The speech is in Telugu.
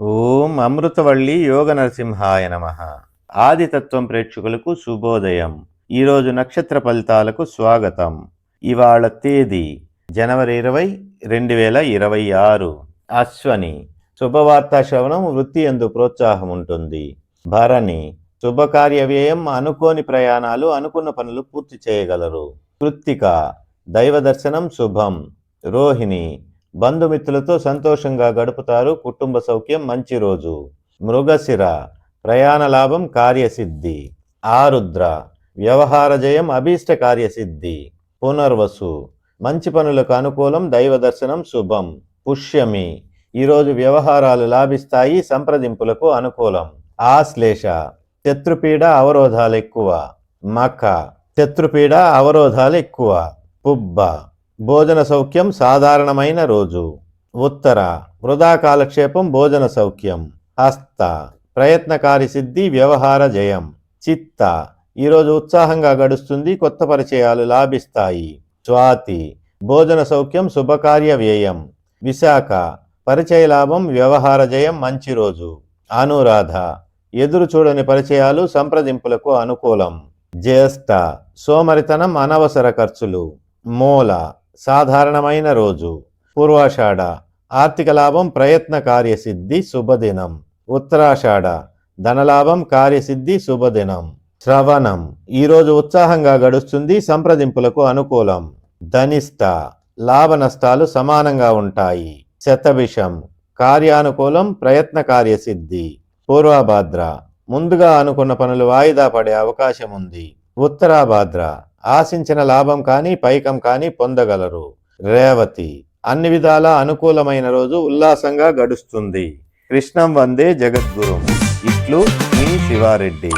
ఓం అమృతవల్లి యోగ నరసింహాయ నమః. ఆదితత్వం ప్రేక్షకులకు శుభోదయం. ఈరోజు నక్షత్ర ఫలితాలకు స్వాగతం. ఇవాళ తేదీ జనవరి 20, 2026. అశ్వని శుభవార్తా శ్రవణం, వృత్తి యందు ప్రోత్సాహం ఉంటుంది. భరణి శుభకార్య వ్యయం, అనుకోని ప్రయాణాలు, అనుకున్న పనులు పూర్తి చేయగలరు. కృత్తిక దైవ దర్శనం శుభం. రోహిణి బంధుమిత్రులతో సంతోషంగా గడుపుతారు, కుటుంబ సౌఖ్యం, మంచి రోజు. మృగశిర ప్రయాణ లాభం, కార్యసిద్ధి. ఆరుద్ర వ్యవహార జయం, అభీష్ట కార్యసిద్ధి. పునర్వసు మంచి పనులకు అనుకూలం, దైవ దర్శనం శుభం. పుష్యమి ఈరోజు వ్యవహారాలు లాభిస్తాయి, సంప్రదింపులకు అనుకూలం. ఆశ్లేష శత్రుపీడ అవరోధాలు ఎక్కువ. మఖ శత్రుపీడ అవరోధాలు ఎక్కువ. పుబ్బ భోజన సౌఖ్యం, సాధారణమైన రోజు. ఉత్తర వృధా కాలక్షేపం, భోజన సౌఖ్యం. హస్త ప్రయత్నకారి సిద్ధి, వ్యవహార జయం. చిత్త ఈరోజు ఉత్సాహంగా గడుస్తుంది, కొత్త పరిచయాలు లాభిస్తాయి. స్వాతి భోజన సౌఖ్యం, శుభకార్య వ్యయం. విశాఖ పరిచయ లాభం, వ్యవహార జయం, మంచి రోజు. అనురాధ ఎదురు చూడని పరిచయాలు, సంప్రదింపులకు అనుకూలం. జ్యేష్ఠ సోమరితనం, అనవసర ఖర్చులు. మూల సాధారణమైన రోజు. పూర్వాషాఢ ఆర్థిక లాభం, ప్రయత్న కార్యసిద్ధి, శుభదినం. ఉత్తరాషాఢ ధనలాభం, కార్యసిద్ధి, శుభదినం. శ్రవణం ఈరోజు ఉత్సాహంగా గడుస్తుంది, సంప్రదింపులకు అనుకూలం. ధనిష్ట లాభ నష్టాలు సమానంగా ఉంటాయి. శతభిషం కార్యానుకూలం, ప్రయత్న కార్యసిద్ధి. పూర్వభాద్ర ముందుగా అనుకున్న పనులు వాయిదా పడే అవకాశం ఉంది. ఉత్తరాభాద్ర ఆశించిన లాభం కానీ పైకం కానీ పొందగలరు. రేవతి అన్ని విధాలా అనుకూలమైన రోజు, ఉల్లాసంగా గడుస్తుంది. కృష్ణం వందే జగద్గురు. ఇట్లు మీ శివారెడ్డి.